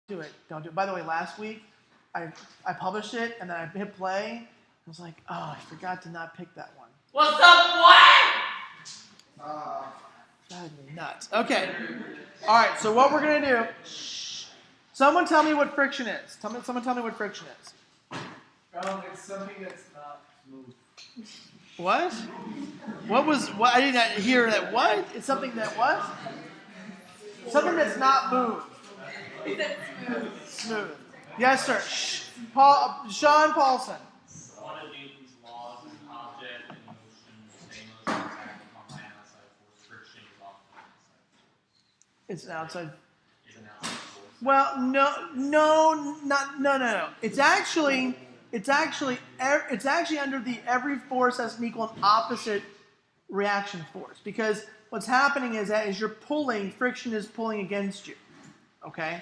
do it. Don't do it. By the way, last week I published it and then I hit play. I was like, oh, I forgot to not pick that one. What's up, what? Driving me nuts. Okay. All right. So what we're gonna do? Someone tell me what friction is. Someone tell me what friction is. It's something that's not smooth. What? What? I didn't hear that. What? It's something that what? Something that's not moved. Is it smooth? Smooth. Yes, sir. Sean Paulson. One of Newton's laws is an object in motion, the same as an attack upon by an outside force. Friction is often an outside force. It's an outside. Is an outside force. Well, no. It's actually under the every force has an equal and opposite reaction force, because what's happening is that as you're pulling, friction is pulling against you. Okay.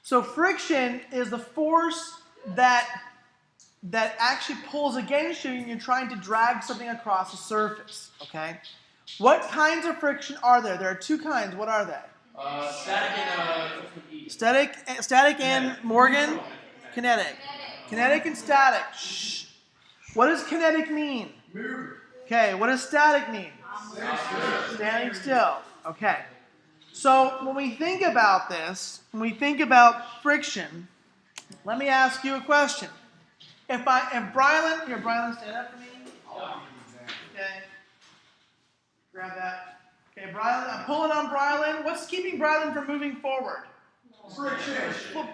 So friction is the force that actually pulls against you when you're trying to drag something across a surface. Okay. What kinds of friction are there? There are two kinds. What are they? Static and Static and Morgan? Kinetic. Kinetic and static. Shh. What does kinetic mean? Move. Okay, what does static mean? Standing still. Okay. So when we think about this, when we think about friction, let me ask you a question. If Brylan, here, Brylan, stand up for me. Okay. Grab that. Okay, Brylan, I'm pulling on Brylan. What's keeping Brylan from moving forward? Friction.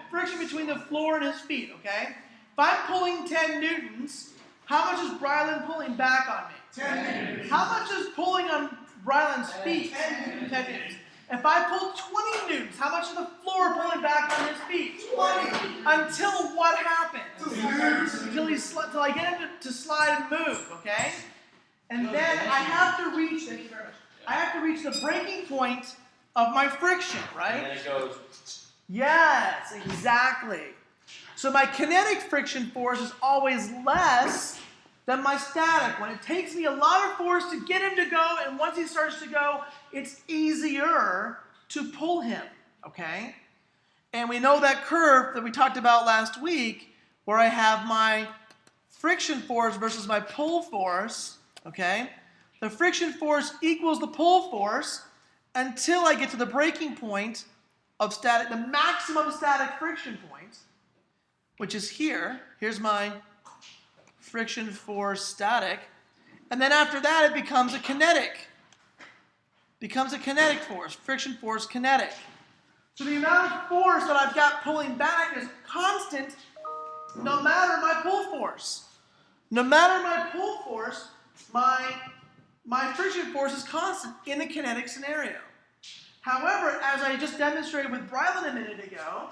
Friction between the floor and his feet, okay? If I'm pulling 10 newtons, how much is Brylan pulling back on me? 10 newtons. How much is pulling on Brylan's feet? 10 newtons. If I pull 20 newtons, how much is the floor pulling back on his feet? 20. Until what happens? Until I get him to slide and move, okay? And then I have to reach, thank you very much, I have to reach the breaking point of my friction, right? And then it goes. Yes, exactly. So my kinetic friction force is always less than my static one. It takes me a lot of force to get him to go, and once he starts to go, it's easier to pull him, okay? And we know that curve that we talked about last week, where I have my friction force versus my pull force, okay? The friction force equals the pull force until I get to the breaking point of static, the maximum static friction point, which is here. Here's my friction force static. And then after that, it becomes a kinetic. Becomes a kinetic force, friction force kinetic. So the amount of force that I've got pulling back is constant no matter my pull force. No matter my pull force, my friction force is constant in the kinetic scenario. However, as I just demonstrated with Brylan a minute ago,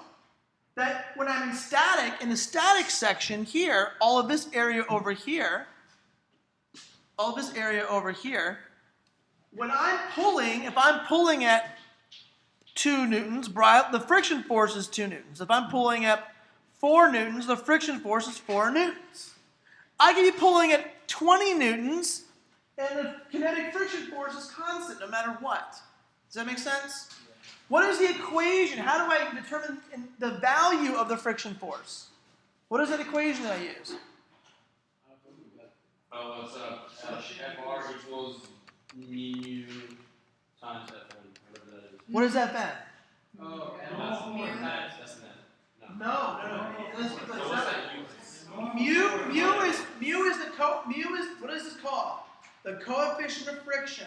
that when I'm in the static section here, all of this area over here, when I'm pulling, if I'm pulling at 2 newtons, the friction force is 2 newtons. If I'm pulling at 4 newtons, the friction force is 4 newtons. I can be pulling at 20 newtons, and the kinetic friction force is constant no matter what. Does that make sense? What is the equation? How do I determine the value of the friction force? What is that equation that I use? Oh, it's FR equals mu times Fn, whatever that is. What is that then? Oh, That's an N. No. Let's So what's that U? Mu is what is this called? The coefficient of friction.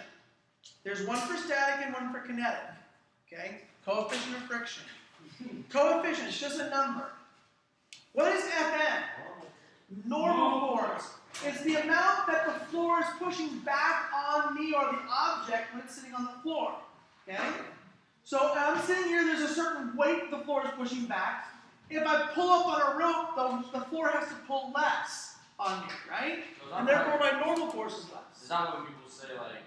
There's one for static and one for kinetic. Okay? Coefficient of friction. Coefficient is just a number. What is Fn? Normal force. It's the amount that the floor is pushing back on me or the object when it's sitting on the floor. Okay? So I'm sitting here, there's a certain weight the floor is pushing back. If I pull up on a rope, the floor has to pull less on me, right? And therefore my normal force is less. Is that what people say, like,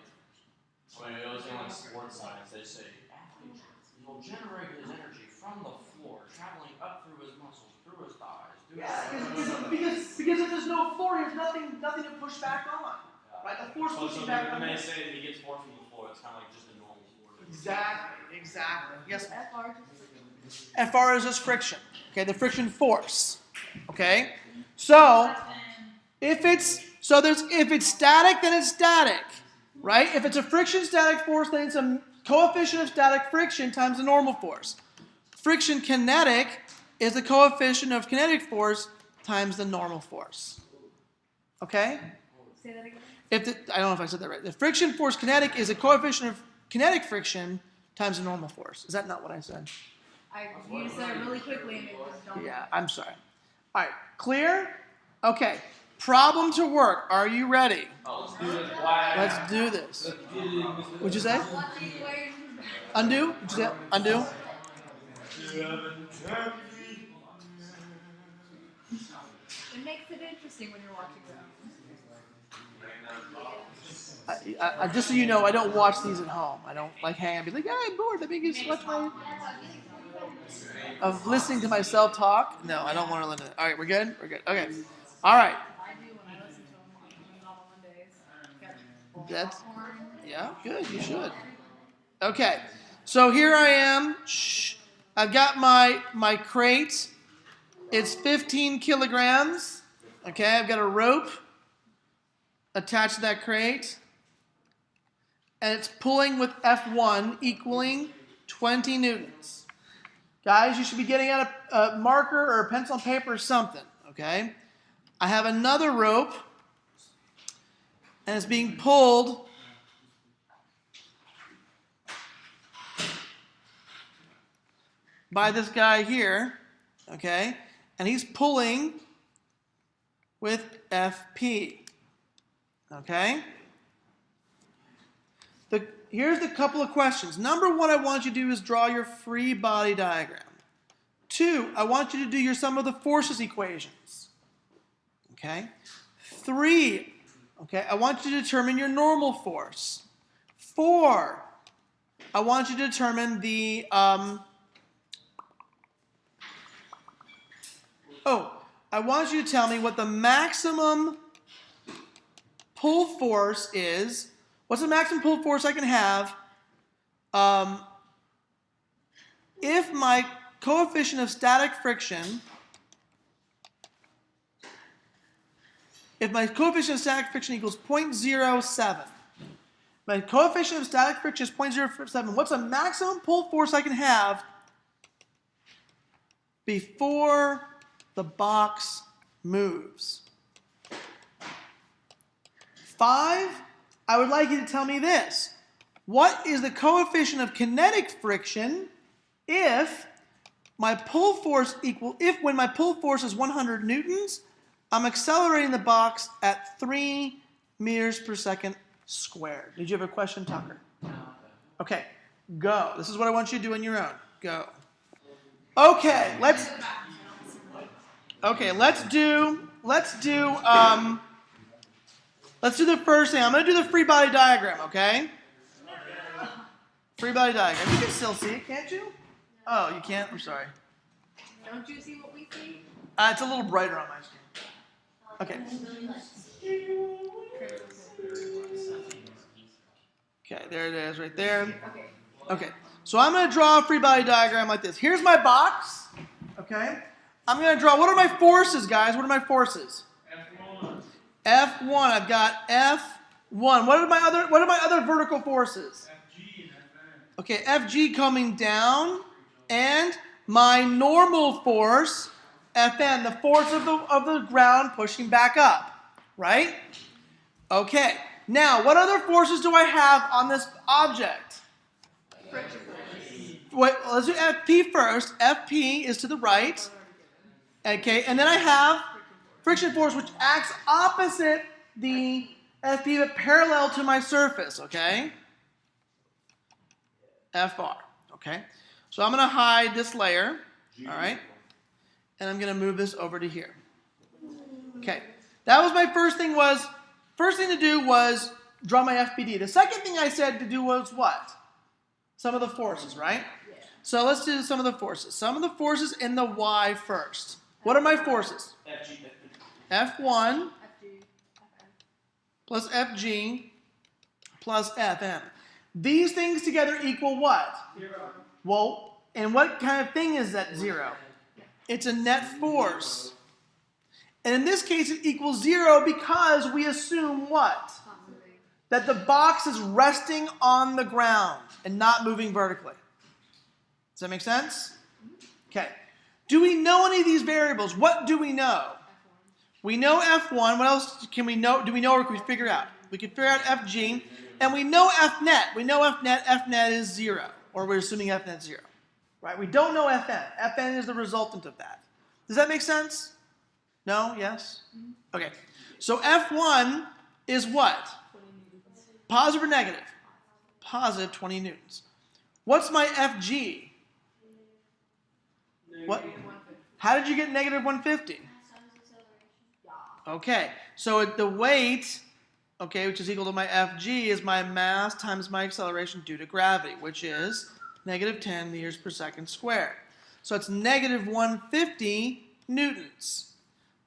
when it was in like sports science, they say, athlete will generate his energy from the floor, traveling up through his muscles, through his thighs. Because if there's no floor, there's nothing to push back on. Right? The floor's pushing back on when me. they say that he gets more from the floor, it's kind of like just a normal floor. Exactly. Yes, ma'am. FR FR is just friction. Okay, the friction force. Okay, so if it's static, then it's static, right? If it's a friction static force, then it's a coefficient of static friction times the normal force. Friction kinetic is the coefficient of kinetic force times the normal force. Okay? Say that again. I don't know if I said that right. The friction force kinetic is a coefficient of kinetic friction times the normal force. Is that not what I said? You said it really quickly and it was dumb. Yeah, I'm sorry. All right, clear? Okay, problem to work. Are you ready? Oh, let's do this. Why? Let's do this. Let's get it in, Mr. What'd you say? Lucky way. Undo? What'd you say? Undo? It makes it interesting when you're watching them. Just so you know, I don't watch these at home. I don't like hang and be like, yeah, I'm bored. Let me just watch my... Of listening to myself talk? No, I don't want to listen to it. All right, we're good? We're good. Okay. All right. I do when I listen to them on normal Mondays. That's... Popcorn. Yeah, good. You should. Okay. So here I am. Shh. I've got my crate. It's 15 kilograms. Okay, I've got a rope attached to that crate. And it's pulling with F1 equaling 20 newtons. Guys, you should be getting out a marker or a pencil and paper or something, okay? I have another rope, and it's being pulled by this guy here, okay? And he's pulling with FP, okay? Here's the couple of questions. Number one, I want you to do is draw your free body diagram. 2, I want you to do your sum of the forces equations. Okay? 3, okay, I want you to determine your normal force. 4, I want you to determine the, I want you to tell me what the maximum pull force is. What's the maximum pull force I can have if my coefficient of static friction, equals 0.07. My coefficient of static friction is 0.07. What's the maximum pull force I can have before the box moves? 5, I would like you to tell me this. What is the coefficient of kinetic friction if my pull force when my pull force is 100 newtons, I'm accelerating the box at 3 meters per second squared. Did you have a question, Tucker? Okay, go. This is what I want you to do on your own. Go. Okay, let's do the first thing. I'm going to do the free body diagram, okay? Free body diagram. You can still see it, can't you? Oh, you can't? I'm sorry. Don't you see what we see? It's a little brighter on my screen. Okay, there it is right there. Okay. Okay, so I'm going to draw a free body diagram like this. Here's my box, okay? I'm going to draw, what are my forces, guys? What are my forces? F1. F1, I've got F1. What are my other vertical forces? FG and FN. Okay, FG coming down, and my normal force, Fn, the force of the ground pushing back up, right? Okay, now what other forces do I have on this object? Wait, let's do FP first. FP is to the right, okay, and then I have friction force, which acts opposite the FP but parallel to my surface, okay? FR, okay? So I'm going to hide this layer, all right? And I'm going to move this over to here. Okay, that was my first thing to do was draw my FPD. The second thing I said to do was what? Some of the forces, right? Yeah. So let's do some of the forces. Some of the forces in the Y first. What are my forces? F1 FG. plus FG plus FM. These things together equal what? 0. Well, and what kind of thing is that 0? It's a net force. And in this case, it equals 0 because we assume what? Not moving. That the box is resting on the ground and not moving vertically. Does that make sense? Okay. Do we know any of these variables? What do we know? F1. We know F1. What else can we know? Do we know or can we figure out? We can figure out FG. And we know Fnet. We know Fnet. Fnet is 0. Or we're assuming Fnet 0. Right? We don't know Fn. Fn is the resultant of that. Does that make sense? No? Yes? Okay. So F1 is what? 20 newtons. Positive or negative? Positive 20 newtons. What's my FG? What? Negative 150. How did you get negative 150? Yeah. Okay, so the weight, okay, which is equal to my Fg, is my mass times my acceleration due to gravity, which is negative 10 meters per second squared. So it's negative 150 newtons.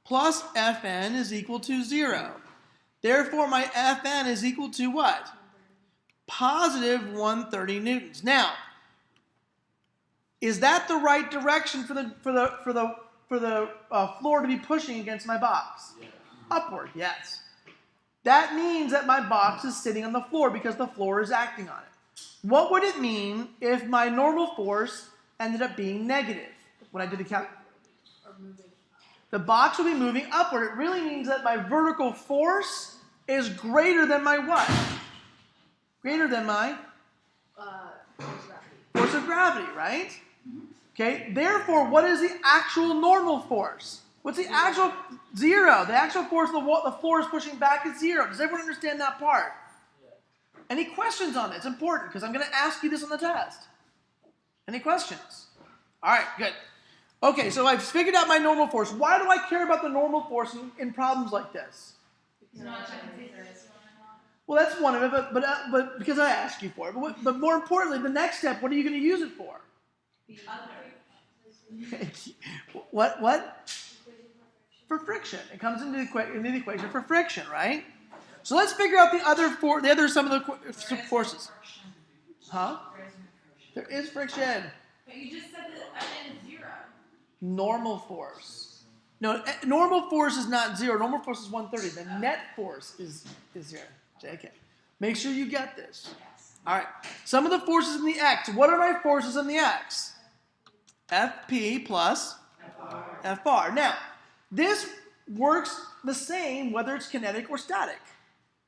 Plus Fn is equal to 0. Therefore, my Fn is equal to what? Positive 130 newtons. Now, is that the right direction for the floor to be pushing against my box? Yeah. Upward, yes. That means that my box is sitting on the floor because the floor is acting on it. What would it mean if my normal force ended up being negative when I did the calc? Or moving. The box will be moving upward. It really means that my vertical force is greater than my what? Greater than my Force of gravity. force of gravity, right? Okay, therefore, what is the actual normal force? What's the actual 0? The actual force the floor is pushing back is 0. Does everyone understand that part? Any questions on it? It's important because I'm going to ask you this on the test. Any questions? All right, good. Okay, so I've figured out my normal force. Why do I care about the normal force in problems like this? You're not checking if there is. Well, that's one of it, but because I asked you for it. But more importantly, the next step, what are you going to use it for? What? For friction. It comes into the equation for friction, right? So let's figure out some of the forces. Huh? There is friction. But you just said that Fn is 0. Normal force. No, normal force is not 0. Normal force is 130. The net force is 0. JK. Make sure you get this. All right. Some of the forces in the x. What are my forces in the x? Fp plus Fr. Now, this works the same whether it's kinetic or static.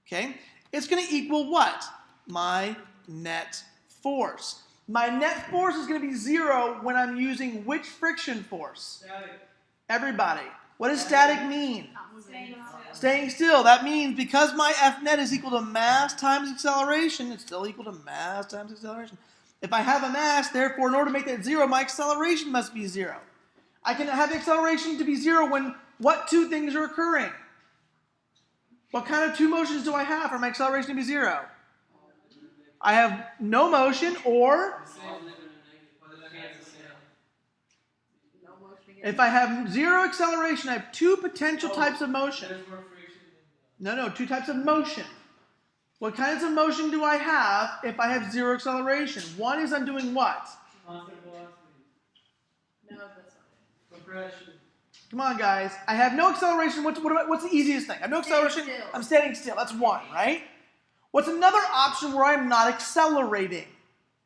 Okay? It's going to equal what? My net force. My net force is going to be 0 when I'm using which friction force? Static. Everybody. What does static mean? Not moving. Staying still. That means because my Fnet is equal to mass times acceleration, it's still equal to mass times acceleration. If I have a mass, therefore, in order to make that 0, my acceleration must be 0. I can have acceleration to be 0 when what two things are occurring? What kind of two motions do I have for my acceleration to be 0? I have no motion or No motion again. if I have 0 acceleration, I have two potential types of motion. There's more friction than No, two types of motion. What kinds of motion do I have if I have 0 acceleration? One is I'm doing what? constant velocity. No, that's not it. Compression. Come on, guys. I have no acceleration. What's the easiest thing? I have no Standing acceleration. still. I'm standing still. That's one, right? What's another option where I'm not accelerating,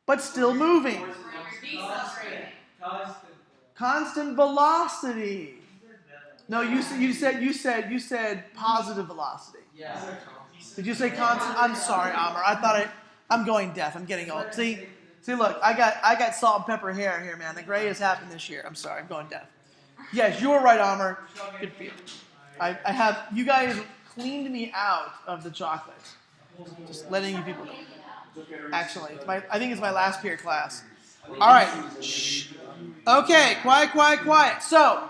but still moving? Or you're decelerating. Constant. Constant velocity. No, you said positive velocity. Yeah. Did you say constant? I'm sorry, Amr. I'm going deaf. I'm getting old. See, look, I got salt and pepper hair here, man. The gray has happened this year. I'm sorry, I'm going deaf. Yes, you were right, Amr. Good for you. I have you guys cleaned me out of the chocolate. Just letting you people know. Actually, I think it's my last period class. All right. Shh. Okay, quiet. So,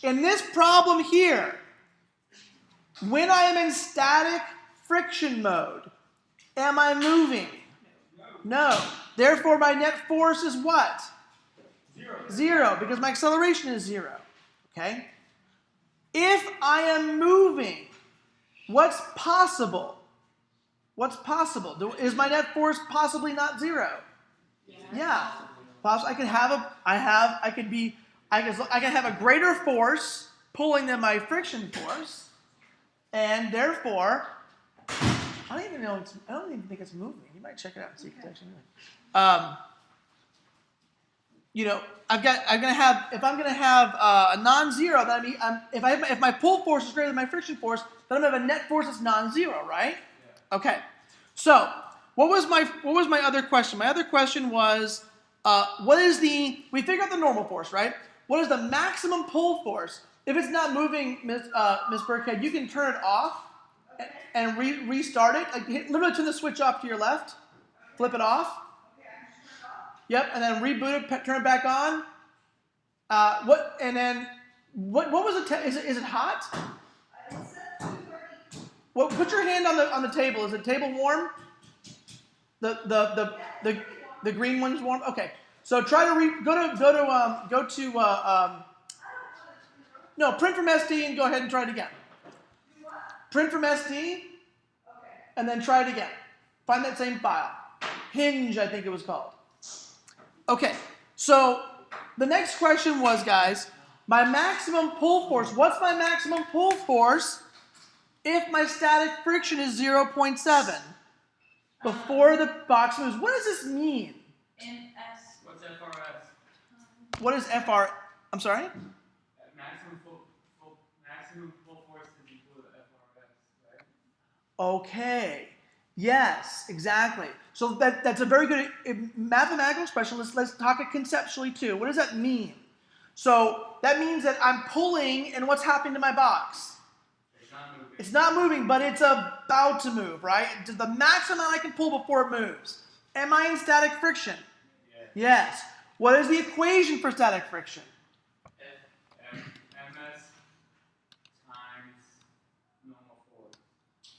in this problem here, when I am in static friction mode, am I moving? No. Therefore, my net force is what? 0, because my acceleration is 0. Okay? If I am moving, what's possible? What's possible? Is my net force possibly not zero? Yeah. I can have a greater force pulling than my friction force, and therefore, I don't even think it's moving. You might check it out and see if it's actually moving. If I'm gonna have a non-zero, that means if my pull force is greater than my friction force, then I'm gonna have a net force that's non-zero, right? Yeah. Okay. So what was my other question? My other question was, we figured out the normal force, right? What is the maximum pull force? If it's not moving, Miss Burkhead, you can turn it off and restart it. Literally turn the switch off to your left, flip it off. Yep, and then reboot it, turn it back on. What was it? Is it hot? Well, put your hand on the table. Is the table warm? The green one's warm. Okay, so try to print from SD and go ahead and try it again. Print from SD, and then try it again. Find that same file. Hinge, I think it was called. Okay, so the next question was, guys, my maximum pull force. What's my maximum pull force if my static friction is 0.7 before the box moves? What does this mean? What's FRS? What is FR? I'm sorry? Maximum full force is equal to FRS, right? Okay. Yes, exactly. So that's a very good mathematical expression. Let's talk it conceptually too. What does that mean? So that means that I'm pulling, and what's happening to my box? It's not moving. It's not moving, but it's about to move, right? The maximum amount I can pull before it moves. Am I in static friction? Yes. What is the equation for static friction? MS times normal force.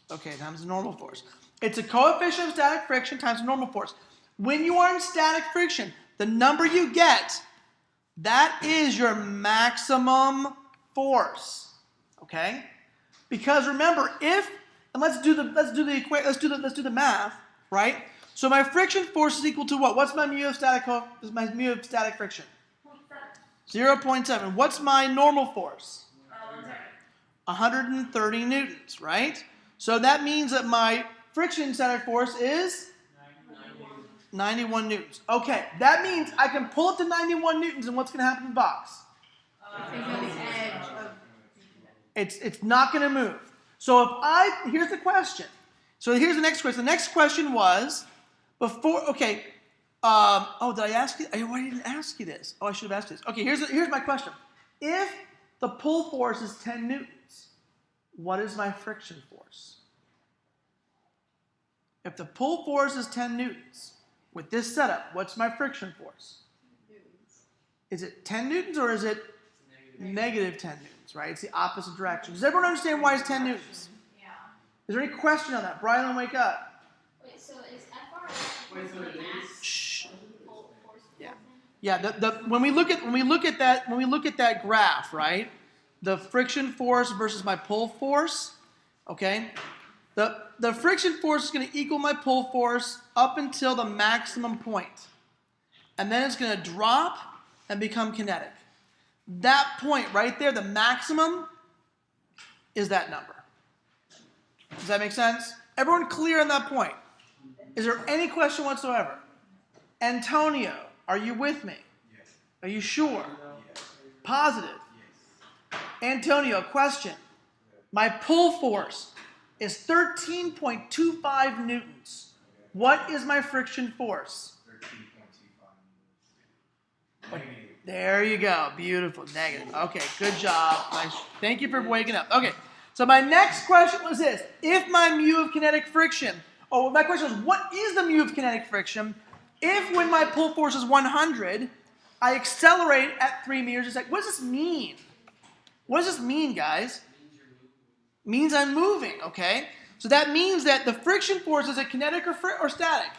Okay, times the normal force. It's a coefficient of static friction times the normal force. When you are in static friction, the number you get, that is your maximum force. Okay? Because remember, let's do the math, right? So my friction force is equal to what? What's my mu of static friction? 0.7. What's my normal force? 130 newtons, right? So that means that my friction static force is 91 newtons. Okay, that means I can pull it to 91 newtons, and what's going to happen to the box? It's not going to move. So here's the question. So here's the next question. The next question was, did I ask you? I didn't ask you this. Oh, I should have asked you this. Okay, here's my question. If the pull force is 10 newtons, what is my friction force? If the pull force is 10 newtons, with this setup, what's my friction force? Is it 10 newtons or is it negative 10 newtons, right? It's the opposite direction. Does everyone understand why it's 10 newtons? Yeah. Is there any question on that? Brylan, wake up. Wait, so is FRS Wait, so it is? Shh. full force? Yeah. Yeah. When we look at that graph, right? The friction force versus my pull force. Okay. The friction force is going to equal my pull force up until the maximum point. And then it's going to drop and become kinetic. That point right there, the maximum, is that number. Does that make sense? Everyone clear on that point? Is there any question whatsoever? Antonio, are you with me? Yes. Are you sure? Yes. Positive? Yes. Antonio, question. My pull force is 13.25 newtons. What is my friction force? 13.25 meters. There you go. Beautiful. Negative. Okay, good job. Nice. Thank you for waking up. Okay, so my next question was this. If my mu of kinetic friction, my question was, what is the mu of kinetic friction if when my pull force is 100, I accelerate at 3 meters a second? What does this mean? What does this mean, guys? Means I'm moving, okay? So that means that the friction force, is it kinetic or static?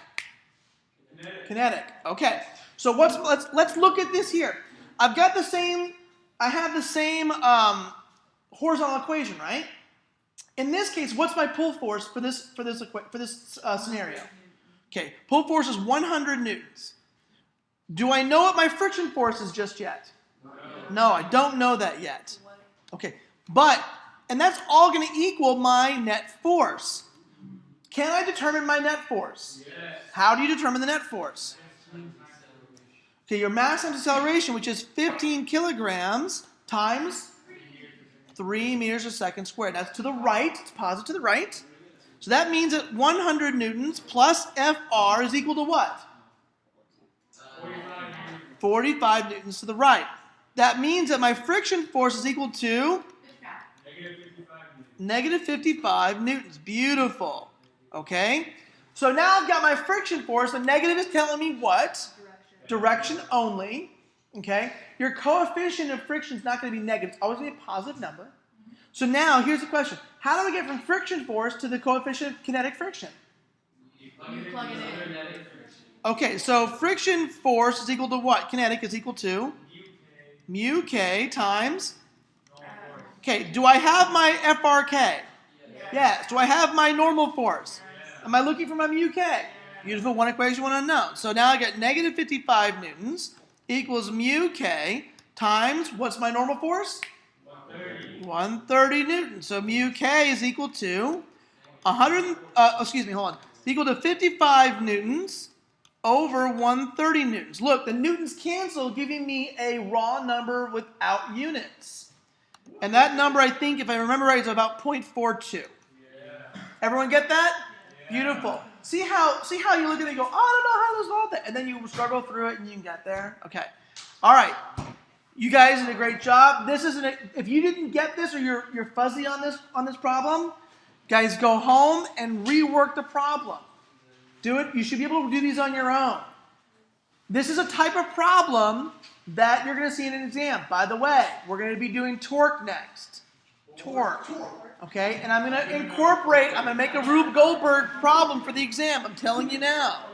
Kinetic. Okay. So let's look at this here. I have the same horizontal equation, right? In this case, what's my pull force for this scenario? Okay, pull force is 100 newtons. Do I know what my friction force is just yet? No, I don't know that yet. Okay, and that's all going to equal my net force. Can I determine my net force? Yes. How do you determine the net force? Okay, your mass times acceleration, which is 15 kilograms times 3 meters a second squared. That's to the right. It's positive to the right. So that means that 100 newtons plus Fr is equal to what? 45 newtons to the right. That means that my friction force is equal to negative 55 newtons. Beautiful. Okay? So now I've got my friction force. The negative is telling me what? Direction only. Okay? Your coefficient of friction is not going to be negative. It's always going to be a positive number. So now, here's the question. How do I get from friction force to the coefficient of kinetic friction? You plug it in. Okay, so friction force is equal to what? Kinetic is equal to? Mu K times? Okay, do I have my FRK? Yes. Do I have my normal force? Am I looking for my mu K? Beautiful, one equation, one unknown. So now I get negative 55 newtons equals mu K times, what's my normal force? 130 newtons. So mu K is equal to equal to 55 newtons over 130 newtons. Look, the newtons cancel, giving me a raw number without units. And that number, I think, if I remember right, is about 0.42. Everyone get that? Beautiful. See how you look at it and go, oh, I don't know how to solve that. And then you struggle through it and you can get there. Okay. All right. You guys did a great job. This isn't if you didn't get this or you're fuzzy on this problem, guys, go home and rework the problem. Do it. You should be able to do these on your own. This is a type of problem that you're going to see in an exam. By the way, we're going to be doing torque next. Torque. Okay? And I'm going to make a Rube Goldberg problem for the exam. I'm telling you now.